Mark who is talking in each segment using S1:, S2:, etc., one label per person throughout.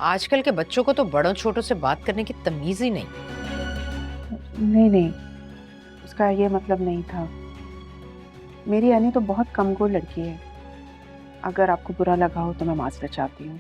S1: आजकल के बच्चों को तो बड़ों छोटों से बात करने की तमीज ही नहीं।
S2: नहीं नहीं, उसका ये मतलब नहीं था। मेरी अनी तो बहुत कमजोर लड़की है। अगर आपको बुरा लगा हो तो मैं माजरत चाहती हूँ।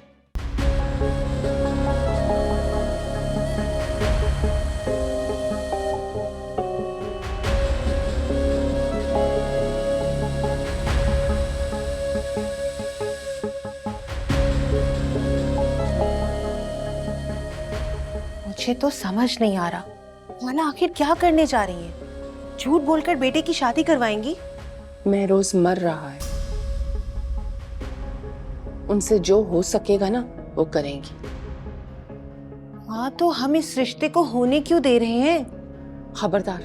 S3: मुझे तो समझ नहीं आ रहा माना आखिर क्या करने जा रही है। झूठ बोलकर बेटे की शादी करवाएंगी?
S4: महरोज मर रहा है, उनसे जो हो सकेगा ना वो करेंगी।
S3: हाँ तो हम इस रिश्ते को होने क्यों दे रहे हैं?
S4: खबरदार,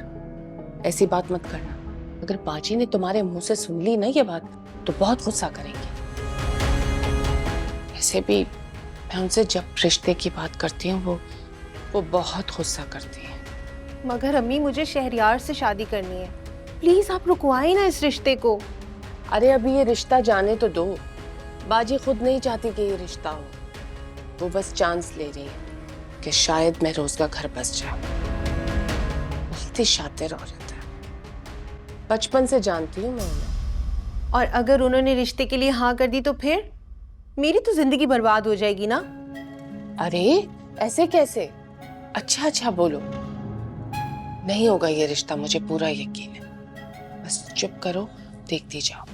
S4: ऐसी बात मत करना। अगर बाजी ने तुम्हारे मुंह से सुन ली ना ये बात तो बहुत गुस्सा करेंगी। ऐसे भी मैं उनसे जब रिश्ते की बात करती हूँ वो बहुत गुस्सा करती है।
S3: मगर अम्मी मुझे शहरयार से शादी करनी है, प्लीज आप रुकवाएं ना इस रिश्ते को।
S4: अरे अभी ये रिश्ता जाने तो दो। बाजी खुद नहीं चाहती कि ये रिश्ता हो, वो बस चांस ले रही है कि शायद महरोज का घर बस जाए। बहुत ही शातिर औरत है, बचपन से जानती हूँ मैं उन्हें।
S3: और अगर उन्होंने रिश्ते के लिए हाँ कर दी तो फिर मेरी तो जिंदगी बर्बाद हो जाएगी ना।
S4: अरे ऐसे कैसे? अच्छा बोलो। नहीं होगा ये रिश्ता, मुझे पूरा यकीन है। बस चुप करो, देखती जाओ।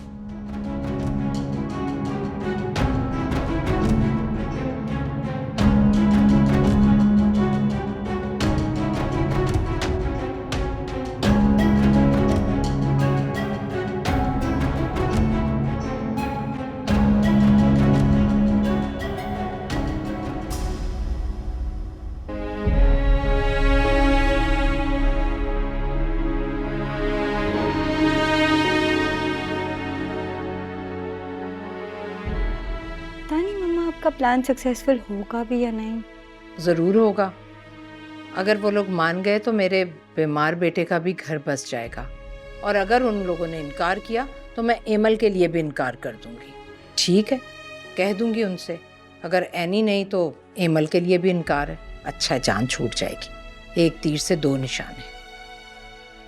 S5: पता नहीं मम्मा आपका प्लान सक्सेसफुल होगा भी या नहीं।
S1: जरूर होगा। अगर वो लोग मान गए तो मेरे बीमार बेटे का भी घर बस जाएगा, और अगर उन लोगों ने इनकार किया तो मैं एमल के लिए भी इनकार कर दूंगी। ठीक है, कह दूंगी उनसे। अगर एनी नहीं तो एमल के लिए भी इनकार है। अच्छा, जान छूट जाएगी। एक तीर से दो निशान है।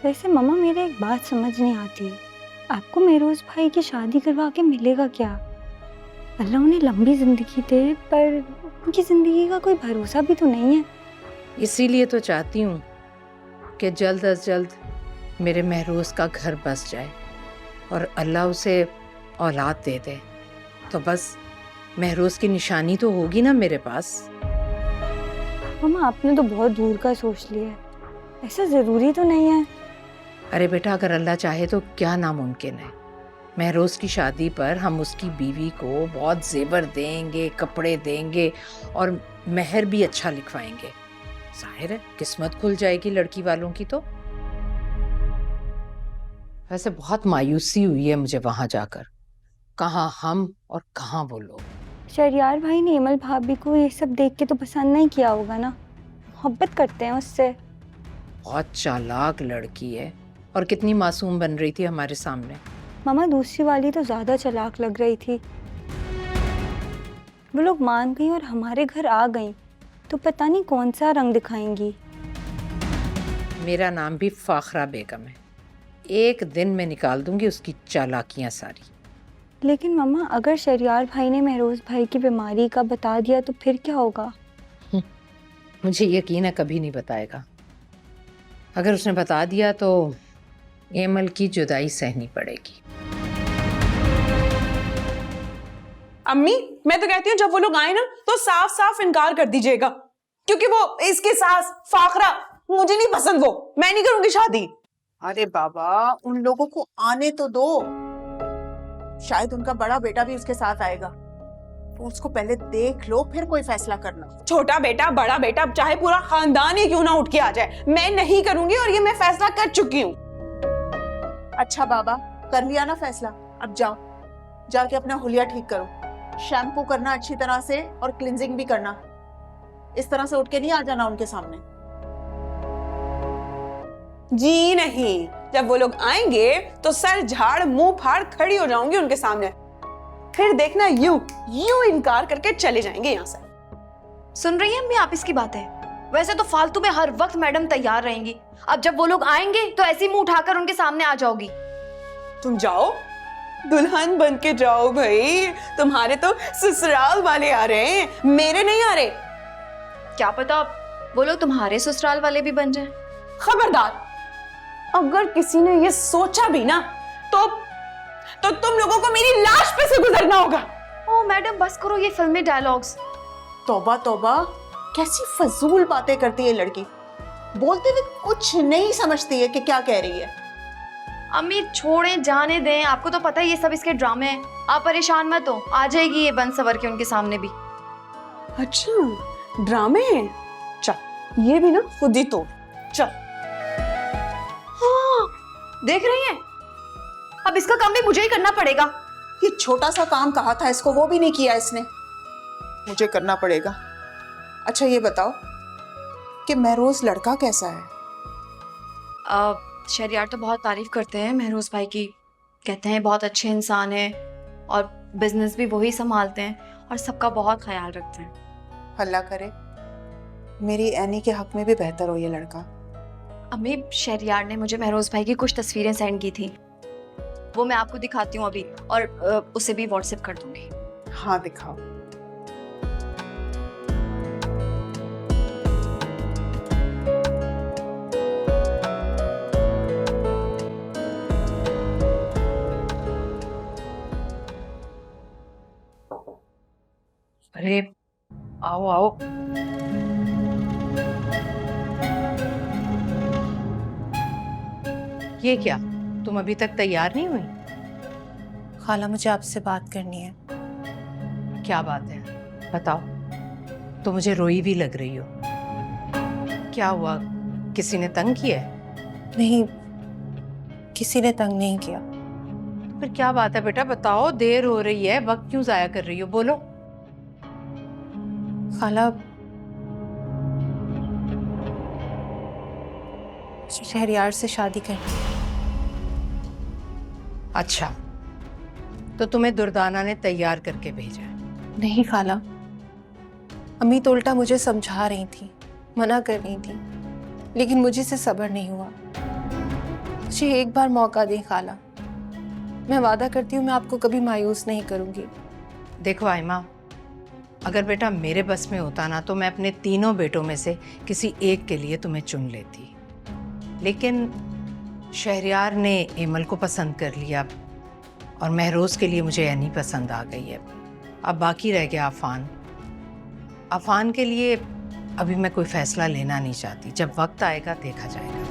S5: वैसे मम्मा मेरे एक बात समझ नहीं आती, आपको मेहरोज भाई की शादी करवा के मिलेगा क्या? अल्लाह उन्हें लंबी जिंदगी दे, पर उनकी जिंदगी का कोई भरोसा भी तो नहीं है।
S1: इसीलिए तो चाहती हूँ कि जल्द अज जल्द मेरे महरोज का घर बस जाए और अल्लाह उसे औलाद दे दे, तो बस महरोज की निशानी तो होगी ना मेरे पास।
S5: मम्मा आपने तो बहुत दूर का सोच लिया है, ऐसा जरूरी तो नहीं है।
S1: अरे बेटा, अगर अल्लाह चाहे तो क्या नामुमकिन है। महरोज की शादी पर हम उसकी बीवी को बहुत जेवर देंगे, कपड़े देंगे और मेहर भी अच्छा लिखवाएंगे। जाहिर है किस्मत खुल जाएगी लड़की वालों की। तो वैसे बहुत मायूसी हुई है मुझे वहां जाकर। कहाँ हम और कहाँ वो लोग।
S5: शहरयार भाई ने एमल भाभी को ये सब देख के तो पसंद नहीं किया होगा ना, मोहब्बत करते हैं उससे।
S1: बहुत चालाक लड़की है, और कितनी मासूम बन रही थी हमारे सामने।
S5: मामा दूसरी वाली तो ज्यादा चालाक लग रही थी। वो लोग मान गई और हमारे घर आ गई तो पता नहीं कौन सा रंग दिखाएंगी।
S1: मेरा नाम भी फाखरा बेगम है। एक दिन में निकाल दूंगी उसकी चालाकियां सारी।
S5: लेकिन मामा अगर शहरयार भाई ने महरोज भाई की बीमारी का बता दिया तो फिर क्या होगा?
S1: मुझे यकीन है कभी नहीं बताएगा। अगर उसने बता दिया तो एमल की जुदाई सहनी पड़ेगी।
S6: अम्मी मैं तो कहती हूँ जब वो लोग आए ना तो साफ साफ इनकार कर दीजिएगा, क्योंकि वो इसकी सास फाखरा मुझे नहीं पसंद, वो मैं नहीं करूंगी शादी।
S2: अरे बाबा, उन लोगों को आने तो दो, शायद उनका बड़ा बेटा भी उसके साथ आएगा। तो उसको पहले देख लो, फिर कोई फैसला करना।
S6: छोटा बेटा बड़ा बेटा चाहे पूरा खानदान ही क्यों ना उठ के आ जाए, मैं नहीं करूंगी और ये मैं फैसला कर चुकी हूँ।
S2: अच्छा बाबा, कर लिया ना फैसला, अब जाओ, जाके अपना हुलिया ठीक करो। शैम्पू करना अच्छी तरह से और क्लिंजिंग भी करना। इस तरह से उठ के नहीं आ जाना उनके सामने।
S6: जी नहीं, जब वो लोग आएंगे तो सर झाड़ मुंह फाड़ खड़ी हो जाऊंगी उनके सामने, फिर देखना यूं इनकार करके चले जाएंगे यहाँ से।
S7: सुन रही हैं अम्मी आप इसकी बातें? वैसे तो फालतू में हर वक्त मैडम तैयार रहेंगी, अब जब वो लोग आएंगे तो ऐसी मुंह उठाकर उनके सामने आ जाओगी।
S6: तुम जाओ, दुल्हन बन के जाओ भाई। तुम्हारे तो ससुराल वाले आ रहे हैं, मेरे नहीं आ रहे।
S7: क्या पता वो लोग तुम्हारे ससुराल वाले भी बन जाएं।
S6: खबरदार, अगर किसी ने ये सोचा भी ना तो तुम लोगों को मेरी लाश पे से गुजरना होगा।
S7: ओ मैडम बस करो ये फिल्मी डायलॉग्स।
S2: तौबा तौबा, कैसी फजूल बातें करती है लड़की। बोलते हुए कुछ नहीं समझती है कि क्या कह रही है।
S7: अम्मी छोड़ें जाने दें, आपको तो पता ही ये सब इसके ड्रामे हैं। आप परेशान मत हो, आ जाएगी ये बन सवर के उनके सामने भी।
S6: अच्छा ड्रामे, चल ये भी ना खुद ही तोड़। चल
S7: हाँ, देख रही हैं, अब इसका काम भी मुझे ही करना पड़ेगा।
S2: ये छोटा सा काम कहा था इसको, वो भी नहीं किया इसने, मुझे करना पड़ेगा। अच्छा ये बताओ कि महरोज लड़का कैसा है?
S7: शहरियार तो बहुत तारीफ करते हैं महरोज भाई की, कहते हैं बहुत अच्छे इंसान हैं और बिजनेस भी वही संभालते हैं और सबका बहुत ख्याल रखते हैं।
S2: अल्लाह करे मेरी एनी के हक में भी बेहतर हो ये लड़का।
S7: अम्मी शहरियार ने मुझे महरोज भाई की कुछ तस्वीरें सेंड की थी, वो मैं आपको दिखाती हूँ अभी और उसे भी व्हाट्सएप कर दूंगी।
S2: हाँ दिखाओ।
S1: अरे आओ आओ। ये क्या, तुम अभी तक तैयार नहीं हुई?
S3: खाला मुझे आपसे बात करनी है।
S1: क्या बात है, बताओ। तो मुझे रोई भी लग रही हो। क्या हुआ, किसी ने तंग किया है?
S3: नहीं, किसी ने तंग नहीं किया।
S1: फिर क्या बात है बेटा, बताओ। देर हो रही है, वक्त क्यों जाया कर रही हो, बोलो।
S3: खाला शहरियार से शादी करनी है।
S1: अच्छा, तो तुम्हें दुर्दाना ने तैयार करके भेजा है?
S3: नहीं खाला, अम्मी तो उल्टा मुझे समझा रही थी, मना कर रही थी, लेकिन मुझे से सब्र नहीं हुआ। मुझे एक बार मौका दें खाला, मैं वादा करती हूँ मैं आपको कभी मायूस नहीं करूँगी।
S1: देखो आयमा, अगर बेटा मेरे बस में होता ना तो मैं अपने तीनों बेटों में से किसी एक के लिए तुम्हें चुन लेती, लेकिन शहरियार ने एमल को पसंद कर लिया और महरोज के लिए मुझे एनी पसंद आ गई है। अब बाकी रह गया अफान। अफान के लिए अभी मैं कोई फैसला लेना नहीं चाहती, जब वक्त आएगा देखा जाएगा।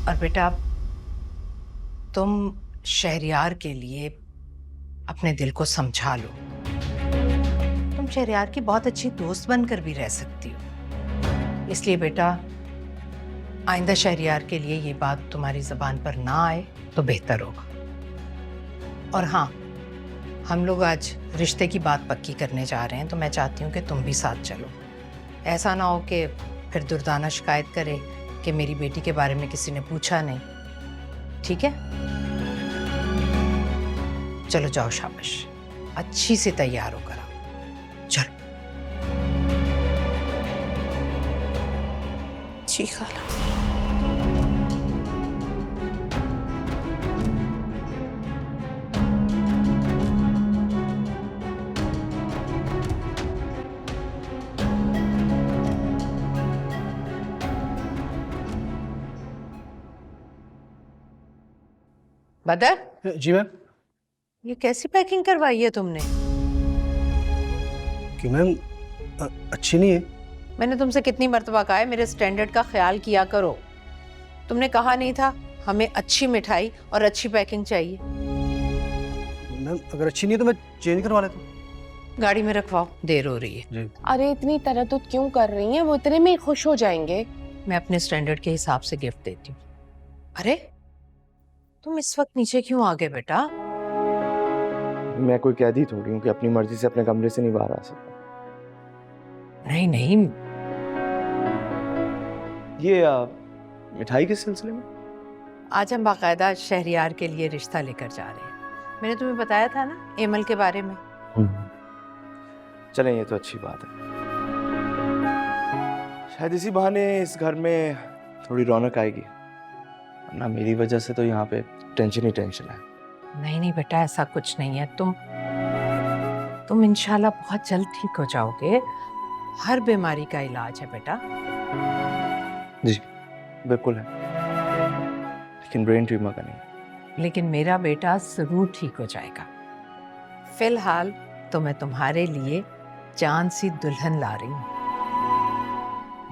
S1: और बेटा तुम शहरियार के लिए अपने दिल को समझा लो। तुम शहरियार की बहुत अच्छी दोस्त बनकर भी रह सकती हो, इसलिए बेटा आइंदा शहरियार के लिए ये बात तुम्हारी ज़बान पर ना आए तो बेहतर होगा। और हाँ, हम लोग आज रिश्ते की बात पक्की करने जा रहे हैं, तो मैं चाहती हूँ कि तुम भी साथ चलो। ऐसा ना हो कि फिर दुर्दाना शिकायत करे कि मेरी बेटी के बारे में किसी ने पूछा नहीं। ठीक है, चलो जाओ, शाबाश, अच्छी से तैयार होकर आओ। चलो।
S3: जी खाला।
S1: बदर,
S8: जी मैम।
S1: ये कैसी पैकिंग करवाई है तुमने?
S8: क्यों मैम, अच्छी नहीं है?
S1: मैंने तुमसे कितनी मर्तबा कहा है मेरे स्टैंडर्ड का ख्याल किया करो। तुमने कहा नहीं था हमें अच्छी मिठाई और अच्छी पैकिंग चाहिए?
S8: मैम अगर अच्छी नहीं है तो मैं चेंज करवा लेता हूँ।
S1: गाड़ी में रखवाओ, देर हो रही है।
S8: जी।
S4: अरे इतनी तरद्दुद क्यों कर रही हैं, वो इतने में ही खुश हो जाएंगे।
S1: मैं अपने स्टैंडर्ड के हिसाब से गिफ्ट देती हूँ। अरे तुम इस वक्त नीचे क्यों आ गए बेटा?
S9: मैं कोई कैदी थोड़ी हूँ कि अपनी मर्जी से अपने कमरे से नहीं बाहर आ सकता।
S1: नहीं नहीं,
S9: ये मिठाई किस सिलसिले में?
S1: आज हम बाकायदा शहरियार के लिए रिश्ता लेकर जा रहे हैं। मैंने तुम्हें बताया था ना एमल के बारे में।
S9: चलें, ये तो अच्छी बात है। शायद इसी बहाने इस घर में थोड़ी रौनक आएगी, वरना मेरी वजह से तो यहाँ पे टेंशन ही टेंशन है।
S1: नहीं नहीं बेटा, ऐसा कुछ नहीं है। तुम इंशाल्लाह बहुत जल्द ठीक हो जाओगे। हर बीमारी का इलाज है बेटा।
S9: जी बिल्कुल है, लेकिन ब्रेन ट्यूमर का नहीं।
S1: लेकिन मेरा बेटा जरूर ठीक हो जाएगा। फिलहाल तो मैं तुम्हारे लिए चांद सी दुल्हन ला रही हूँ।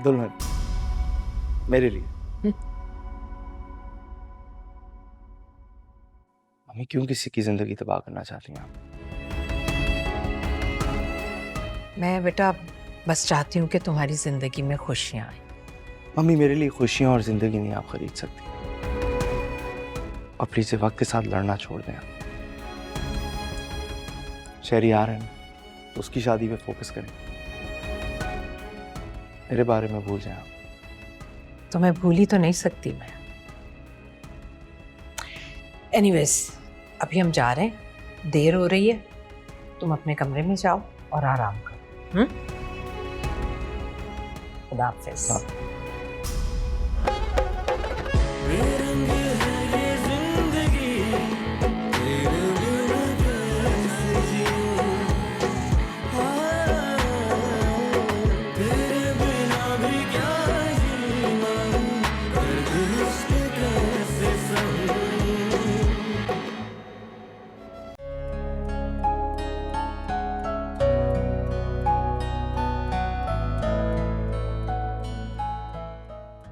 S9: दुल्हन मेरे लिए? मम्मी क्यों किसी की जिंदगी तबाह करना चाहती हैं आप?
S1: मैं बेटा बस चाहती हूँ कि तुम्हारी जिंदगी में खुशियाँ आए।
S9: मम्मी मेरे लिए खुशियाँ और जिंदगी नहीं आप खरीद सकती। और प्लीज वक्त के साथ लड़ना छोड़ दें आप। शहरी आ रहे हैं ना, तो उसकी शादी पे फोकस करें। मेरे बारे में भूल जाएं आप।
S1: तुम्हें भूल ही तो नहीं सकती मैं। एनीवेज, अभी हम जा रहे हैं, देर हो रही है। तुम अपने कमरे में जाओ और आराम करो। खुदा हाफिज़।
S9: हाँ।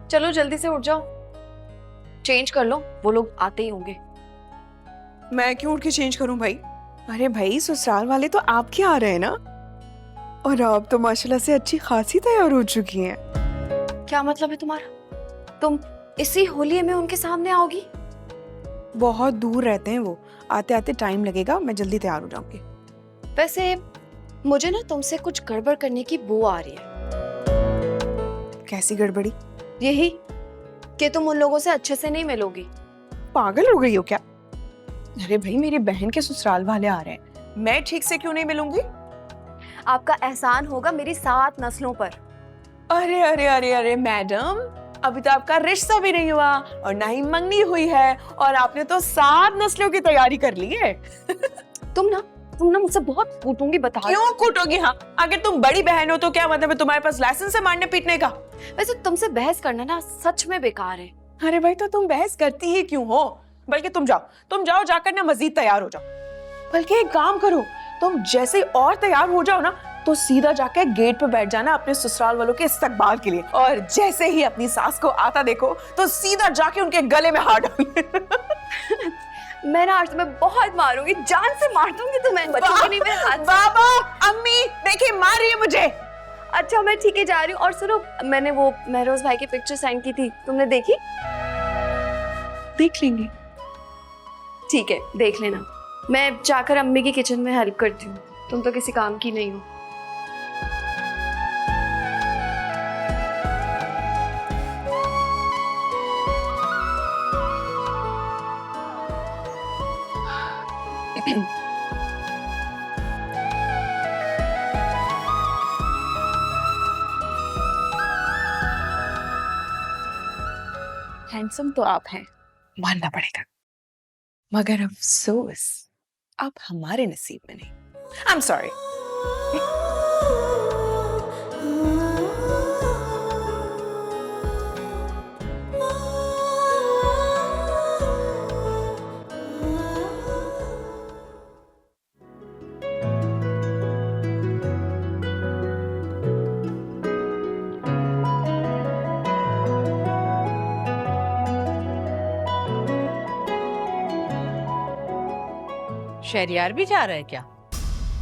S7: चलो जल्दी से उठ जाओ, चेंज कर लो, वो लोग आते ही होंगे।
S6: मैं क्यों उठ के चेंज करूं भाई? अरे भाई, ससुराल वाले तो आपके आ रहे हैं ना, और आप तो माशाल्लाह से अच्छी खासी तैयार हो चुकी हैं।
S7: क्या मतलब है तुम्हारा? तुम इसी होली में उनके सामने आओगी?
S6: बहुत दूर रहते हैं वो, आते आते टाइम लगेगा, मैं जल्दी तैयार हो जाऊंगी।
S7: वैसे मुझे ना तुमसे कुछ गड़बड़ करने की बू आ रही है।
S6: कैसी गड़बड़ी?
S7: यही कि तुम उन लोगों से अच्छे से नहीं मिलोगी।
S6: पागल हो गई हो क्या? अरे भाई, मेरी बहन के ससुराल वाले आ रहे हैं, मैं ठीक से क्यों नहीं मिलूंगी?
S7: आपका एहसान होगा मेरी 7 नस्लों पर।
S6: अरे अरे अरे अरे मैडम, अभी तो आपका रिश्ता भी नहीं हुआ और ना ही मंगनी हुई है, और आपने तो 7 नस्लों की तैयारी कर ली है।
S7: तुम ना मुझसे बहुत कूटूंगी, बता।
S6: क्यों कूटोगी? हाँ, अगर तुम बड़ी बहन हो तो क्या मतलब है तुम्हारे पास लाइसेंस है मारने पीटने का?
S7: वैसे तुमसे बहस करना ना सच में बेकार है।
S6: अरे भाई, तो तुम बहस करती ही क्यों हो? बल्कि तुम जाओ जाकर ना मजीद तैयार हो जाओ। बल्कि एक काम करो, तुम जैसे ही और तैयार हो जाओ ना, तो सीधा जाके गेट पे बैठ जाना अपने ससुराल वालों के इस्तकबाल के लिए, और जैसे ही अपनी सास को आता देखो तो सीधा जाके उनके गले में हाथ डाल।
S7: मैं ना आज तुम्हें बहुत मारूंगी, जान से मार दूंगी तुम्हें, बचूंगी नहीं मेरे हाथ से।
S6: बाबा, अम्मी देखिए, मार रही है मुझे।
S7: अच्छा मैं ठीक है जा रही हूँ। और सुनो, मैंने वो महरोज भाई की पिक्चर सेंड की थी, तुमने देखी?
S6: देख लेंगे।
S7: ठीक है, देख लेना। मैं जाकर अम्मी की किचन में हेल्प करती हूँ, तुम तो किसी काम की नहीं हो।
S6: हैंडसम तो आप हैं, मानना पड़ेगा, मगर अफसोस अब हमारे नसीब में नहीं। I am sorry.
S1: शहरियार भी जा रहा है क्या?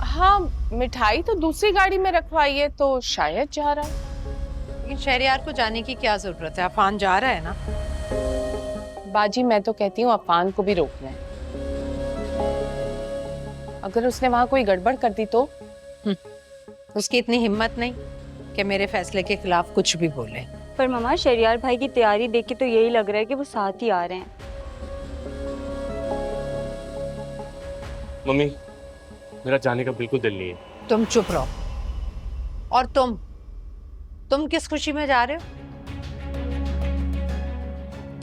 S4: हाँ, मिठाई तो दूसरी गाड़ी में रखवाई है, तो शायद जा रहा है।
S1: लेकिन शहरियार को जाने की क्या जरूरत है? अफान जा रहा है ना।
S4: बाजी, मैं तो कहती हूँ अफान को भी रोकना है। अगर उसने वहां कोई गड़बड़ कर दी तो?
S1: उसकी इतनी हिम्मत नहीं कि मेरे फैसले के खिलाफ कुछ भी बोले।
S5: पर मम्मा, शहरियार भाई की तैयारी देख के तो यही लग रहा है कि वो साथ ही आ रहे हैं।
S10: मम्मी, मेरा जाने का बिल्कुल दिल नहीं है।
S1: तुम चुप रहो। और तुम किस खुशी में जा रहे हो?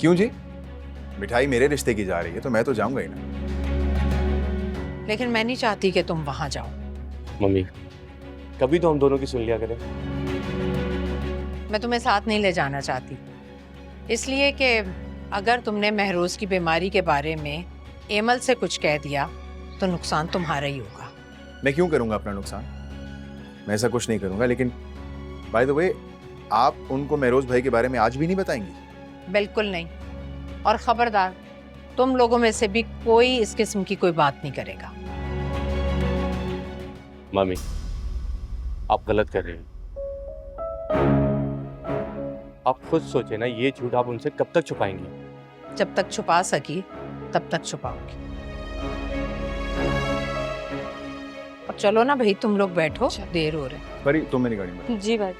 S10: क्यों जी? मिठाई मेरे रिश्ते की जा रही है तो मैं तो जाऊंगा ही ना।
S1: लेकिन मैं नहीं चाहती कि तुम वहां जाओ।
S9: मम्मी, कभी तो हम दोनों की सुन लिया करें।
S1: मैं तुम्हें साथ नहीं ले जाना चाहती, इसलिए कि अगर तुमने महरोज की बीमारी के बारे में एमल से कुछ कह दिया तो नुकसान तुम्हारा ही होगा।
S10: मैं क्यों करूंगा अपना नुकसान? मैं ऐसा कुछ नहीं करूंगा। लेकिन बाय द वे, आप उनको महरोज भाई के बारे में आज भी नहीं बताएंगी?
S1: बिल्कुल नहीं। और खबरदार, तुम लोगों में से भी कोई इस किस्म की कोई बात नहीं करेगा।
S9: मम्मी, आप गलत कर रहे हैं। आप खुद सोचे ना, ये झूठ आप उनसे कब तक छुपाएंगी?
S1: जब तक छुपा सकी तब तक छुपाऊंगी। अब चलो ना भाई, तुम लोग बैठो, देर हो रही है।
S10: परी, तुम मेरी गाड़ी में।
S7: जी भाई।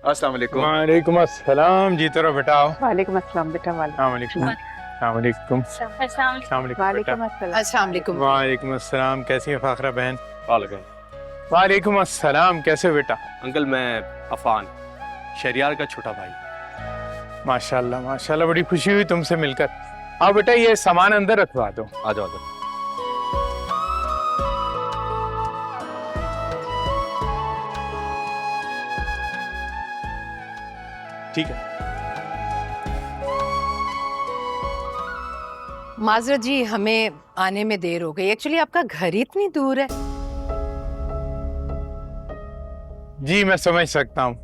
S10: अस्सलाम वालेकुम।
S11: वालेकुम अस्सलाम। जीते रहो बेटा। आओ।
S6: वालेकुम अस्सलाम बेटा।
S11: अस्सलाम वालेकुम। अस्सलाम वालेकुम। अस्सलाम वालेकुम बेटा।
S1: अस्सलाम वालेकुम।
S11: वालेकुम अस्सलाम। कैसी है फाखरा बहन? वालेकुम अस्सलाम। कैसे हो बेटा?
S9: अंकल, मैं अफान, शहरियार का छोटा भाई।
S11: माशाल्लाह माशाल्लाह, बड़ी खुशी हुई तुमसे मिलकर। आओ बेटा, ये सामान अंदर रखवा दो।
S9: आ जाओ, आ जाओ। ठीक है।
S1: माजरत जी, हमें आने में देर हो गई। एक्चुअली आपका घर ही इतनी दूर है।
S11: जी मैं समझ सकता हूँ,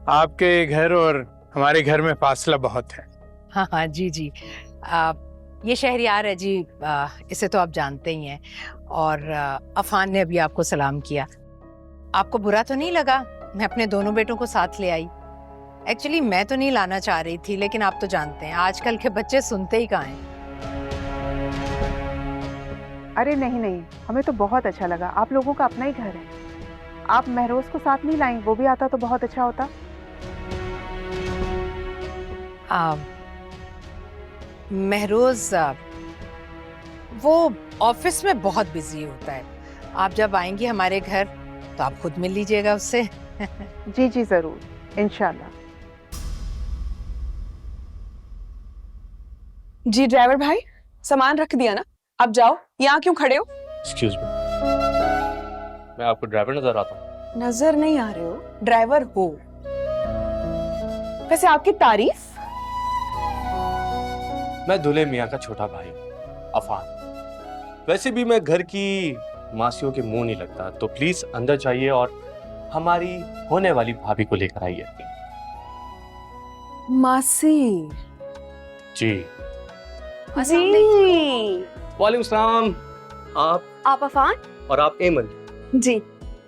S11: आपके घर और हमारे घर में फासला बहुत है।
S1: हाँ हाँ, जी जी। ये शहरियार है जी, इसे तो आप जानते ही हैं। और अफान ने अभी आपको सलाम किया। आपको बुरा तो नहीं लगा मैं अपने दोनों बेटों को साथ ले आई? एक्चुअली मैं तो नहीं लाना चाह रही थी, लेकिन आप तो जानते हैं आजकल के बच्चे सुनते ही कहाँ हैं।
S6: अरे नहीं नहीं, हमें तो बहुत अच्छा लगा। आप लोगों का अपना ही घर है। आप महरोज को साथ नहीं लाएं, वो भी आता तो बहुत अच्छा होता।
S1: महरोज वो ऑफिस में बहुत बिजी होता है। आप जब आएंगी हमारे घर तो आप खुद मिल लीजिएगा उससे।
S6: जी जी जरूर, इंशाल्लाह। जी ड्राइवर भाई, सामान रख दिया ना? अब जाओ, यहाँ क्यों खड़े हो?
S9: एक्सक्यूज मी, मैं आपको ड्राइवर नजर आता हूँ?
S6: नजर नहीं आ रहे हो, ड्राइवर हो। वैसे आपकी तारीफ।
S9: मैं दूल्हे मियाँ का छोटा भाई अफान। वैसे भी मैं घर की मासियों के मुंह नहीं लगता, तो प्लीज अंदर जाइए और हमारी होने वाली भाभी को लेकर आइए।
S6: मासी
S9: जी।
S6: जी।
S9: वालेकुम सलाम।
S7: आप अफान?
S9: और आप एमन?
S7: जी।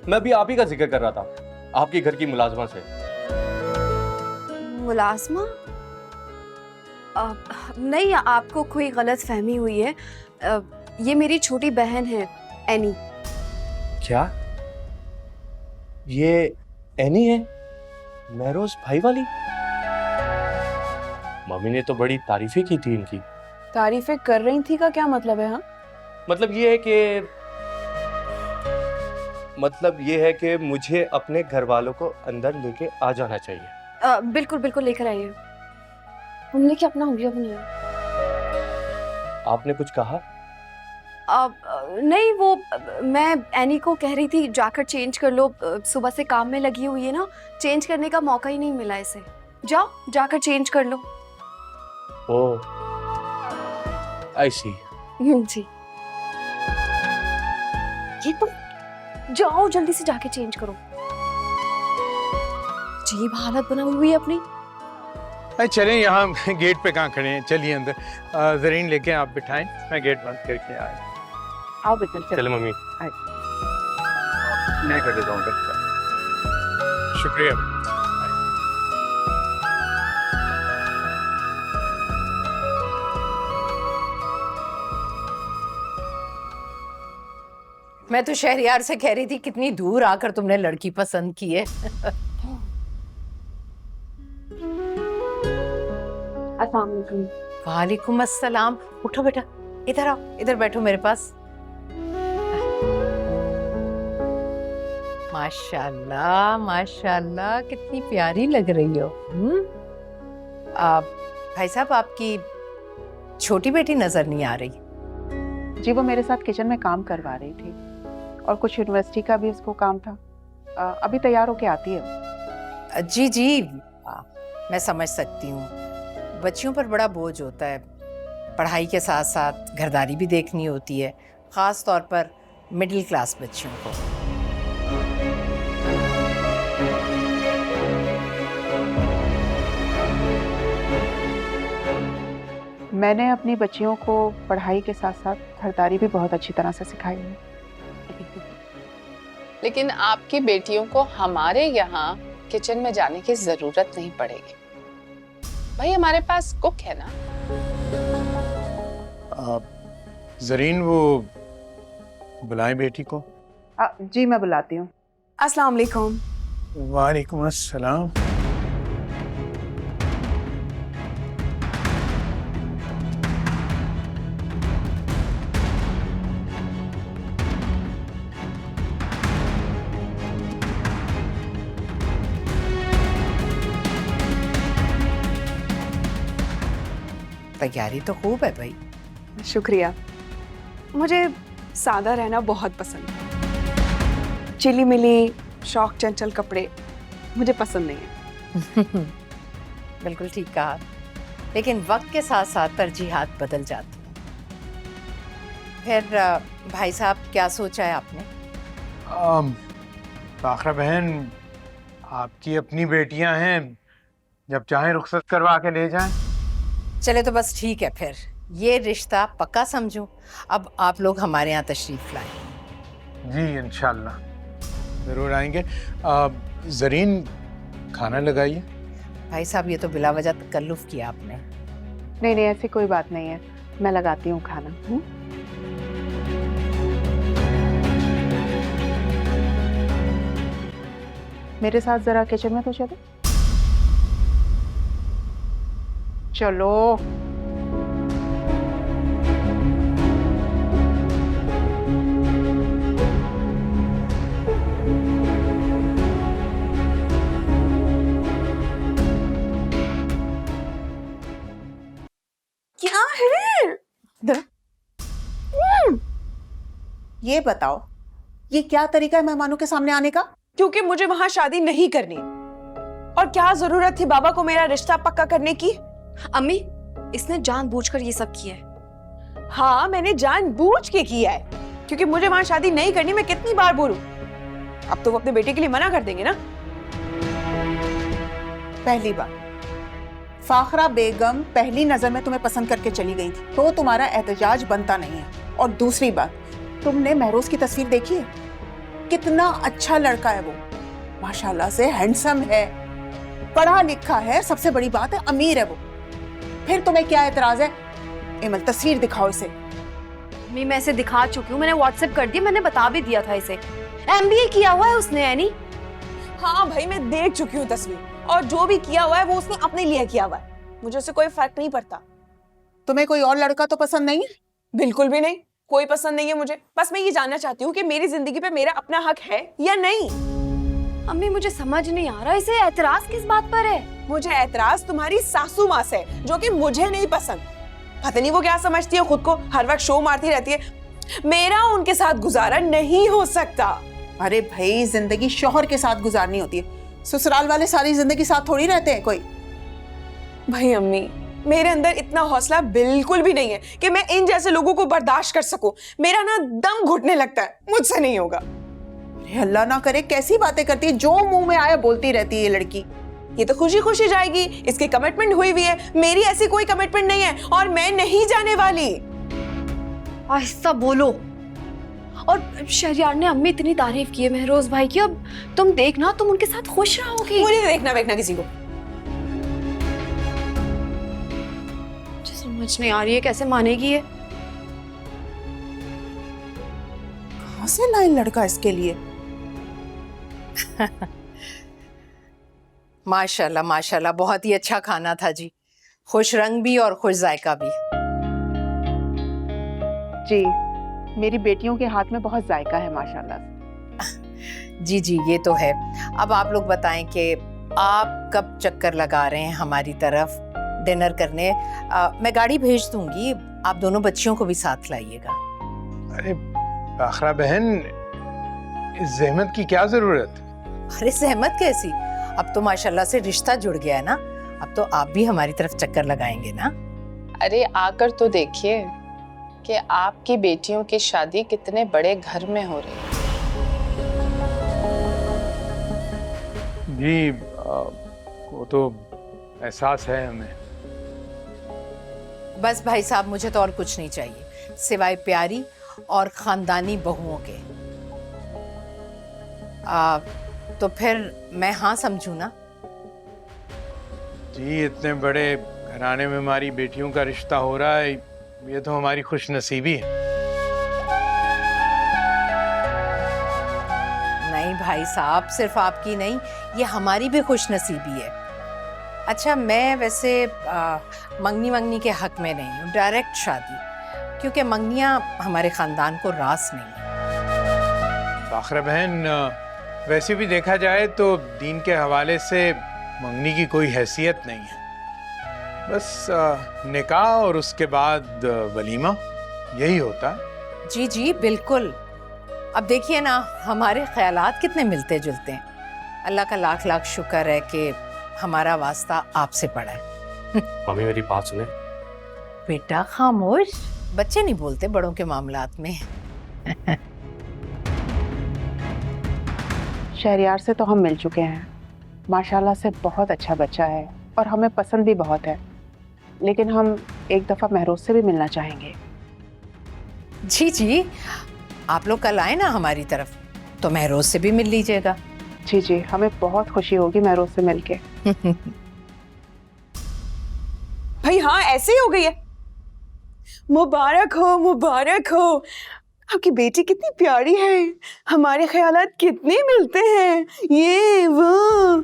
S9: मैं भी आप ही का जिक्र कर रहा था, आपके घर की मुलाजमा से।
S7: मुलाजमा? नहीं, आपको कोई गलत फहमी हुई है। ये मेरी छोटी बहन है, एनी।
S9: क्या ये एनी है, महरोज भाई वाली? मम्मी ने तो बड़ी तारीफें की थी इनकी।
S6: तारीफें कर रही थी का क्या मतलब है? हाँ,
S9: मतलब ये है कि मुझे अपने घर वालों को अंदर लेके आ जाना चाहिए।
S7: बिल्कुल बिल्कुल, लेकर आइए। हमने क्या अपना हुलिया बनाया?
S9: आपने कुछ कहा?
S7: नहीं, वो मैं एनी को कह रही थी जाकर चेंज कर लो। सुबह से काम में लगी हुई है ना, चेंज करने का मौका ही नहीं मिला इसे। जाओ, जाकर चेंज कर लो।
S9: ओह, आई सी।
S7: जी। ये तुम जाओ, जल्दी से जाके चेंज करो। अजीब हालत बनाई हुई है अपनी।
S11: अरे चलें, यहाँ गेट पे कहाँ खड़े हैं, चलिए अंदर। जरीन लेके आप बिठाएं, मैं गेट बंद करके आया।
S6: आओ बेटा।
S9: चलो मम्मी।
S10: मैं कर देता हूँ।
S11: शुक्रिया।
S1: मैं तो शहरियार से कह रही थी कितनी दूर आकर तुमने लड़की पसंद की है।
S7: अस्सलाम वालेकुम।
S1: वालेकुम अस्सलाम। उठो बेटा, इधर आओ, इधर बैठो मेरे पास। माशाल्लाह माशाल्लाह, कितनी प्यारी लग रही हो। भाई साहब, आपकी छोटी बेटी नजर नहीं आ रही।
S2: जी वो मेरे साथ किचन में काम करवा रही थी और कुछ यूनिवर्सिटी का भी उसको काम था। अभी तैयार होके आती है।
S1: जी जी, मैं समझ सकती हूँ, बच्चियों पर बड़ा बोझ होता है, पढ़ाई के साथ साथ घरदारी भी देखनी होती है, ख़ास तौर पर मिडिल क्लास बच्चियों को।
S2: मैंने अपनी बच्चियों को पढ़ाई के साथ साथ घरदारी भी बहुत अच्छी तरह से सिखाई है।
S4: लेकिन आपकी बेटियों को हमारे यहाँ किचन में जाने की जरूरत नहीं पड़ेगी। भाई हमारे पास कुक है ना।
S11: जरीन, वो बुलाएं बेटी को।
S2: जी मैं बुलाती हूँ।
S6: अस्सलाम वालेकुम।
S11: वालेकुम अस्सलाम।
S1: तैयारी तो खूब है भाई।
S6: शुक्रिया। मुझे सादा रहना बहुत पसंद है। चिली मिली शौक चंचल कपड़े मुझे पसंद नहीं है।
S1: बिल्कुल ठीक कहा, लेकिन वक्त के साथ साथ तरजीहात बदल जाती हैं। फिर भाई साहब, क्या सोचा है आपने?
S11: फाखरा बहन, आपकी अपनी बेटियां हैं, जब चाहें रुखसत करवा के ले जाएं।
S1: चले तो बस ठीक है, फिर ये रिश्ता पक्का समझूं। अब आप लोग हमारे यहाँ तशरीफ लाएं।
S11: जी इंशाल्लाह जरूर आएंगे। जरीन, खाना लगाइए।
S1: भाई साहब, ये तो बिला वजह तकल्लुफ किया आपने।
S2: नहीं नहीं, ऐसी कोई बात नहीं है, मैं लगाती हूँ खाना। मेरे साथ जरा किचन में तो चलो। चलो।
S6: क्या है?
S2: ये बताओ, ये क्या तरीका है मेहमानों के सामने आने का?
S6: क्योंकि मुझे वहां शादी नहीं करनी। और क्या जरूरत थी बाबा को मेरा रिश्ता पक्का करने की?
S7: अम्मी, इसने जानबूझकर ये सब किया है।
S6: हाँ, मैंने जानबूझ के किया है, क्योंकि मुझे वहां शादी नहीं करनी। मैं कितनी बार बोलूं? अब तो वो अपने बेटे के लिए मना कर देंगे ना।
S2: पहली बात, फाखरा बेगम पहली नजर में तुम्हें पसंद करके चली गई थी, तो तुम्हारा एहतजाज बनता नहीं है। और दूसरी बात, तुमने महरोज की तस्वीर देखी है? कितना अच्छा लड़का है वो, माशाल्लाह से हैंडसम है, पढ़ा लिखा है, सबसे बड़ी बात है अमीर है वो। फिर तुम्हें क्या एतराज है? इमल, तस्वीर दिखाओ इसे।
S7: अम्मी, मैं इसे दिखा चुकी हूँ, मैंने व्हाट्सएप कर दिया, मैंने बता भी दिया था इसे। MBA किया हुआ है उसने, है नहीं?
S6: हाँ भाई, मैं देख चुकी हूँ तस्वीर, और जो भी किया हुआ है वो उसने अपने लिए किया हुआ है। मुझे उससे कोई फर्क नहीं पड़ता।
S2: तुम्हें कोई और लड़का तो पसंद नहीं है?
S6: बिल्कुल भी नहीं, कोई पसंद नहीं है मुझे। बस मैं ये जानना चाहती हूँ कि मेरी जिंदगी पे मेरा अपना हक है या नहीं।
S7: अम्मी, मुझे समझ नहीं आ रहा, इसे एतराज किस बात पर है?
S6: मुझे एतराज तुम्हारी सासू माँ से, जो कि मुझे नहीं पसंद। पता नहीं वो क्या समझती है खुद को, हर वक्त शो मारती रहती है। मेरा उनके साथ गुजारा नहीं हो सकता।
S2: अरे भाई, जिंदगी शौहर के साथ गुजारनी होती है, ससुराल वाले सारी जिंदगी साथ थोड़ी रहते हैं कोई।
S6: भाई अम्मी, मेरे अंदर इतना हौसला बिल्कुल भी नहीं है कि मैं इन जैसे लोगों को बर्दाश्त कर सकूं। मेरा ना दम घुटने लगता है, मुझसे नहीं होगा।
S2: अल्लाह ना करे, कैसी बातें करती है, जो मुंह में आया बोलती रहती है ये लड़की।
S6: ये तो खुशी खुशी जाएगी, इसकी कमिटमेंट हुई हुई है। मेरी ऐसी कोई कमिटमेंट नहीं है और मैं नहीं जाने वाली।
S7: आहिस्ता बोलो। और शहरियार ने अम्मी इतनी तारीफ की है महरोज भाई की, अब तुम देखना, तुम उनके साथ खुश रहोगी।
S6: मुझे देखना वेखना किसी को।
S7: मुझे समझ नहीं आ रही है कैसे मानेगी ये।
S2: कहां से लाए लड़का इसके लिए?
S1: माशाल्लाह माशाल्लाह, बहुत ही अच्छा खाना था जी, खुश रंग भी और खुश जायका भी।
S2: जी, मेरी बेटियों के हाथ में बहुत जायका है माशाल्लाह।
S1: जी जी, ये तो है। अब आप लोग बताएं कि आप कब चक्कर लगा रहे हैं हमारी तरफ डिनर करने। मैं गाड़ी भेज दूंगी, आप दोनों बच्चियों को भी साथ लाइएगा।
S11: अरे आखरा बहन, इस जहमत की क्या जरूरत?
S1: अरे सहमत कैसी, अब तो माशाल्लाह से रिश्ता जुड़ गया है ना, अब तो आप भी हमारी तरफ चक्कर लगाएंगे ना।
S4: अरे आकर तो देखिए कि आपकी बेटियों की शादी कितने बड़े घर में हो रही है।
S11: जी वो तो एहसास है हमें।
S1: बस भाई साहब, मुझे तो और कुछ नहीं चाहिए सिवाय प्यारी और खानदानी बहुओं के। तो फिर मैं हाँ समझू ना?
S11: जी, इतने बड़े घराने में हमारी बेटियों का रिश्ता हो रहा है, ये तो हमारी खुशनसीबी है।
S1: नहीं भाई साहब, सिर्फ आपकी नहीं, ये हमारी भी खुशनसीबी है। अच्छा, मैं वैसे मंगनी वंगनी के हक में नहीं हूँ, डायरेक्ट शादी, क्योंकि मंगनियाँ हमारे खानदान को रास नहीं है।
S11: आखिर बहन, वैसे भी देखा जाए तो दीन के हवाले से मंगनी की कोई हैसियत नहीं है। बस निकाह और उसके बाद वलीमा, यही होता है।
S1: जी जी बिल्कुल। अब देखिए ना, हमारे ख्यालात कितने मिलते जुलते हैं। अल्लाह का लाख लाख शुक्र है कि हमारा वास्ता आपसे पड़ा है।
S9: मम्मी मेरी बात सुने।
S1: बेटा खामोश, बच्चे नहीं बोलते बड़ों के मामलात में।
S2: शहरियार से तो हम मिल चुके हैं, माशाल्लाह से बहुत अच्छा बच्चा है और हमें पसंद भी बहुत है, लेकिन हम एक दफ़ा महरोज से भी मिलना चाहेंगे।
S1: जी जी, आप लोग कल आए ना हमारी तरफ, तो महरोज से भी मिल लीजिएगा।
S2: जी जी, हमें बहुत खुशी होगी महरोज से मिलके।
S6: भाई हाँ, ऐसे ही हो गई है। मुबारक हो, मुबारक हो। आपकी बेटी कितनी प्यारी है, हमारे ख्यालात कितने मिलते हैं। ये वो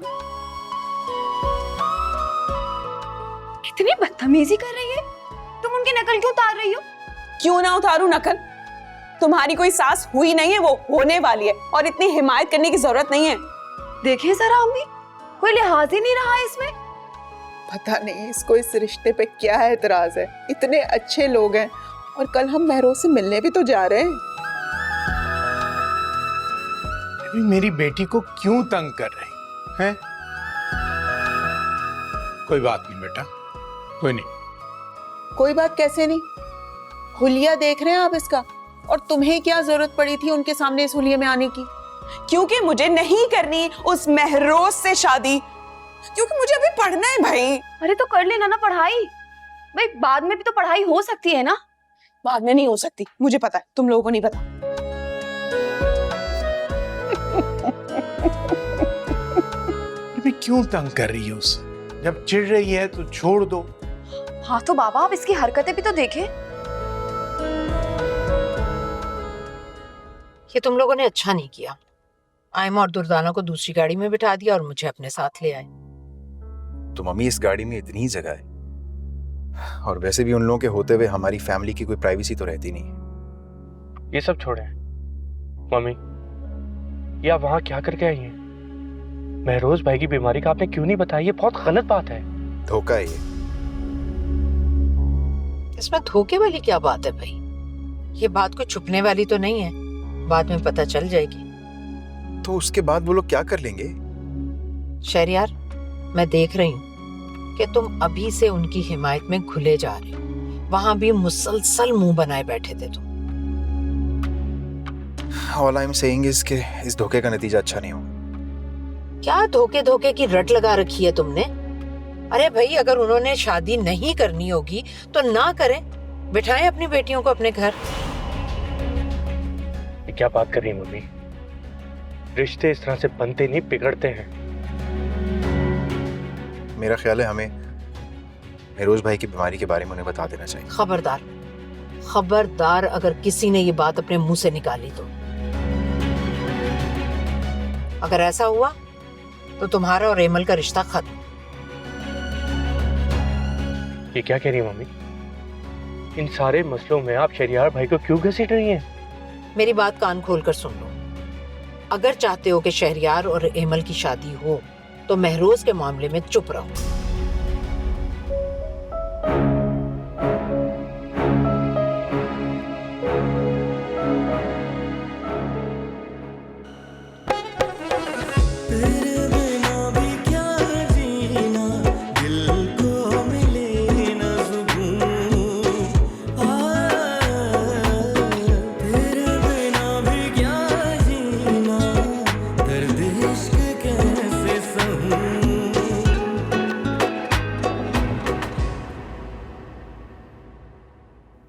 S7: कितनी बदतमीजी कर रही है, तुम उनकी नकल क्यों उतार रही हो?
S6: क्यों ना उतारू नकल, तुम्हारी कोई सास हुई नहीं है, वो होने वाली है, और इतनी हिमायत करने की जरूरत नहीं है।
S7: देखिए जरा अम्मी, कोई लिहाज ही नहीं रहा इसमें।
S2: पता नहीं इसको इस रिश्ते पे क्या एतराज है, इतने अच्छे लोग हैं, और कल हम महरोज से मिलने भी तो जा रहे हैं।
S11: अभी मेरी बेटी को क्यों तंग कर रही हैं? कोई बात नहीं बेटा, कोई नहीं।
S2: कोई बात कैसे नहीं, हुलिया देख रहे हैं आप इसका, और तुम्हें क्या जरूरत पड़ी थी उनके सामने इस हुलिये में आने की?
S6: क्योंकि मुझे नहीं करनी उस महरोज से शादी, क्योंकि मुझे अभी पढ़ना है भाई।
S7: अरे तो कर लेना ना पढ़ाई, भाई बाद में भी तो पढ़ाई हो सकती है ना।
S6: बाद में नहीं हो सकती, मुझे पता है, तुम लोगों को नहीं पता।
S11: अभी क्यों तंग कर रही है उसे? जब चिढ़ रही है तो छोड़ दो।
S7: हाँ तो बाबा, आप इसकी हरकतें भी तो देखें।
S1: ये तुम लोगों ने अच्छा नहीं किया, आयमा और दुर्दाना को दूसरी गाड़ी में बिठा दिया और मुझे अपने साथ ले आए।
S10: तो मम्मी, इस गाड़ी में इतनी ही जगह है, और वैसे भी उन लोगों के होते हुए हमारी फैमिली की कोई प्राइवेसी तो रहती नहीं।
S9: ये सब छोड़े मम्मी, ये आप वहां क्या करके आई हैं? महरोज भाई की बीमारी का आपने क्यों नहीं बताया? ये बहुत गलत बात है।
S10: धोखा है ये।
S1: इसमें धोखे वाली क्या बात है भाई? ये बात कोई छुपने वाली तो नहीं है, बाद में पता चल जाएगी।
S10: तो उसके बाद वो लोग क्या कर लेंगे?
S1: शहरियार, मैं देख रही हूँ कि तुम अभी से उनकी हिमायत में घुले जा रहे हो। वहां भी मुसलसल मुंह बनाए बैठे थे तुम।
S10: All I'm saying is कि इस धोखे का नतीजा अच्छा नहीं होगा।
S1: क्या धोखे धोखे की रट लगा रखी है तुमने? अरे भाई, अगर उन्होंने शादी नहीं करनी होगी तो ना करें, बिठाएं अपनी बेटियों को अपने घर।
S9: ये क्या बात कर रही है मम्मी? रिश्ते इस तरह से बनते नहीं, बिगड़ते हैं।
S10: मेरा ख्याल है हमें महरोज भाई की बीमारी के बारे में उन्हें बता देना चाहिए।
S1: खबरदार, खबरदार, अगर किसी ने ये बात अपने मुंह से निकाली तो। अगर ऐसा हुआ तो तुम्हारा और एमल का रिश्ता खत्म।
S9: ये क्या कह रही है मम्मी? इन सारे मसलों में आप शहरियार भाई को क्यों घसीट रही हैं?
S1: मेरी बात कान खोलकर सुन लो। अगर चाहते हो कि शहरियार और एमल की शादी हो तो महरोज के मामले में चुप रहो।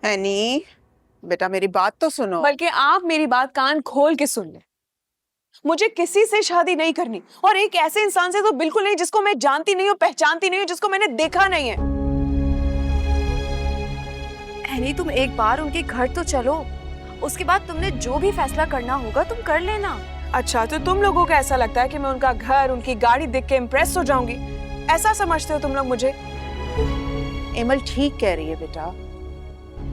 S2: एनी, बेटा मेरी बात तो सुनो।
S6: बल्कि आप मेरी बात कान खोल के सुन ले। मुझे किसी से शादी नहीं करनी, और एक ऐसे इंसान से तो बिल्कुल नहीं जिसको मैं जानती नहीं हूँ, पहचानती नहीं हूँ, जिसको मैंने देखा नहीं है।
S7: एनी, तुम एक बार उनके घर तो चलो, उसके बाद तुमने जो भी फैसला करना होगा तुम कर लेना।
S6: अच्छा, तो तुम लोगों को ऐसा लगता है कि मैं उनका घर, उनकी गाड़ी देख के इम्प्रेस हो जाऊंगी? ऐसा समझते हो तुम लोग मुझे?
S2: एमल ठीक कह रही है बेटा,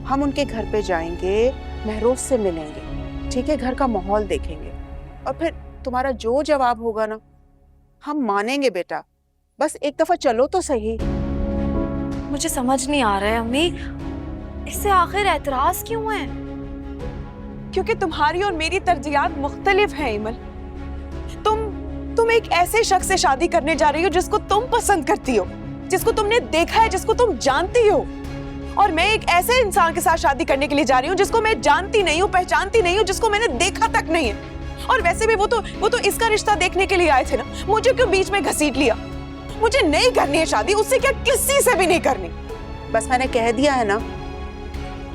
S2: हम उनके घर पे जाएंगे, महरोज से मिलेंगे, ठीक है, घर का माहौल देखेंगे, और फिर तुम्हारा जो जवाब होगा ना हम मानेंगे बेटा। बस एक दफा चलो तो सही।
S7: मुझे समझ नहीं आ रहा है अम्मी, इससे आखिर एतराज क्यों है?
S6: क्योंकि तुम्हारी और मेरी तरजीहात मुख्तलिफ हैं इमल। तुम एक ऐसे शख्स से शादी करने जा रही हो जिसको तुम पसंद करती हो, जिसको तुमने देखा है, जिसको तुम जानती हो, और मैं एक ऐसे इंसान के साथ शादी करने के लिए जा रही हूँ जिसको मैं जानती नहीं हूँ, पहचानती नहीं हूँ, जिसको मैंने देखा तक नहीं है। और वैसे भी वो तो इसका रिश्ता देखने के लिए आए थे ना, मुझे क्यों बीच में घसीट लिया? मुझे नहीं करनी है शादी, उससे क्या किसी से भी नहीं करनी।
S2: बस मैंने कह दिया है ना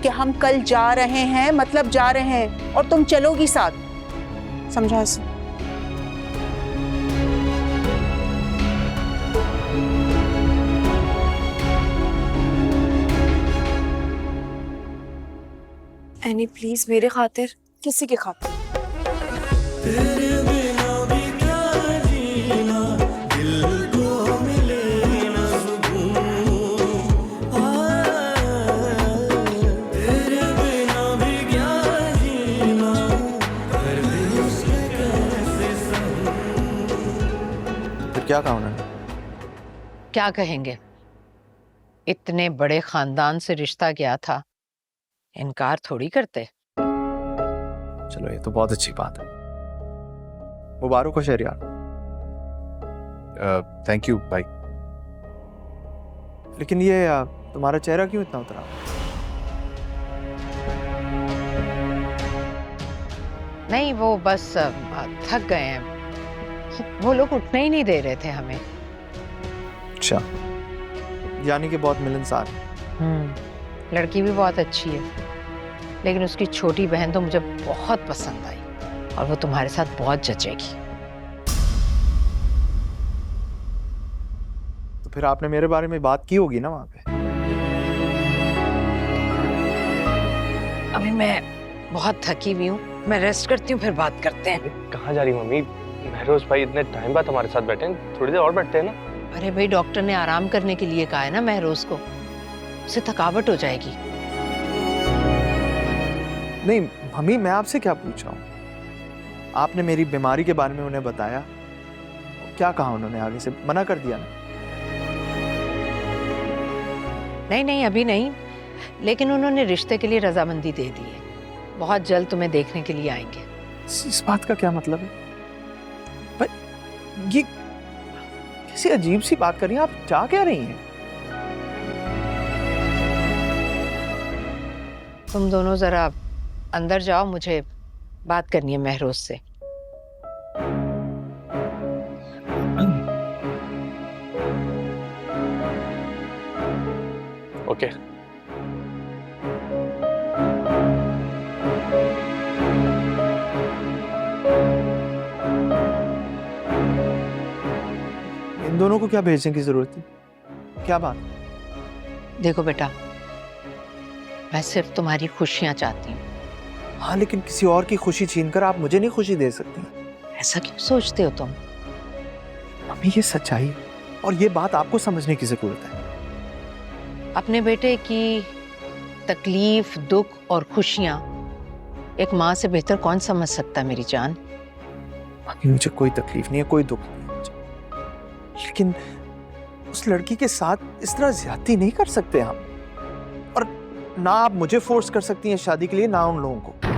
S2: कि हम कल जा रहे हैं, मतलब जा रहे हैं, और तुम चलोगी साथ, समझा इसे?
S7: एनी प्लीज, मेरे खातिर।
S6: किसी के खातिर?
S10: क्या कहा उन्होंने?
S1: क्या कहेंगे, इतने बड़े खानदान से रिश्ता गया था, इनकार थोड़ी करते।
S10: चलो ये तो बहुत अच्छी बात है। मुबारक हो शहरियार। थैंक यू भाई। लेकिन ये तुम्हारा चेहरा क्यों इतना उतरा?
S1: नहीं, वो बस थक गए हैं, वो लोग उठने ही नहीं दे रहे थे हमें।
S10: अच्छा, यानी कि बहुत मिलनसार है।
S1: लड़की भी बहुत अच्छी है, लेकिन उसकी छोटी बहन तो मुझे बहुत पसंद आई, और वो तुम्हारे साथ बहुत जचेगी।
S10: तो फिर आपने मेरे बारे में बात की होगी ना वहां पे?
S1: अभी मैं बहुत थकी हुई हूँ, मैं रेस्ट करती हूँ, फिर बात करते हैं।
S9: कहाँ जा रही मम्मी? महरोज भाई इतने टाइम बाद हमारे साथ बैठे हैं, थोड़ी देर और बैठते हैं ना?
S1: अरे भाई, डॉक्टर ने आराम करने के लिए कहा है ना महरोज को, उससे थकावट हो जाएगी।
S10: नहीं मम्मी, मैं आपसे क्या पूछ रहा हूँ? आपने मेरी बीमारी के बारे में उन्हें बताया, क्या कहा उन्होंने? आगे से मना कर दिया ना?
S1: नहीं नहीं, अभी नहीं, लेकिन उन्होंने रिश्ते के लिए रजामंदी दे दी है। बहुत जल्द तुम्हें देखने के लिए आएंगे।
S10: इस बात का क्या मतलब है? पर ये कैसी अजीब सी बात कर रही हैं आप? चाह क्या रही हैं?
S1: तुम दोनों जरा अंदर जाओ, मुझे बात करनी है महरोज से।
S9: ओके।
S10: इन दोनों को क्या भेजने की जरूरत थी? क्या बात?
S1: देखो बेटा, मैं सिर्फ तुम्हारी खुशियां चाहती हूँ।
S10: हाँ, लेकिन किसी और की खुशी छीनकर आप मुझे नहीं खुशी दे सकती।
S1: ऐसा क्यों सोचते हो तुम?
S10: मम्मी, ये सच्चाई है और ये बात आपको समझने की जरूरत है।
S1: अपने बेटे की तकलीफ, दुख और खुशियां एक माँ से बेहतर कौन समझ सकता है मेरी जान।
S12: मामी मुझे कोई तकलीफ नहीं है, कोई दुख नहीं है मुझे। लेकिन उस लड़की के साथ इस तरह ज्यादती नहीं कर सकते हम। और ना आप मुझे फोर्स कर सकती हैं शादी के लिए, ना उन लोगों को।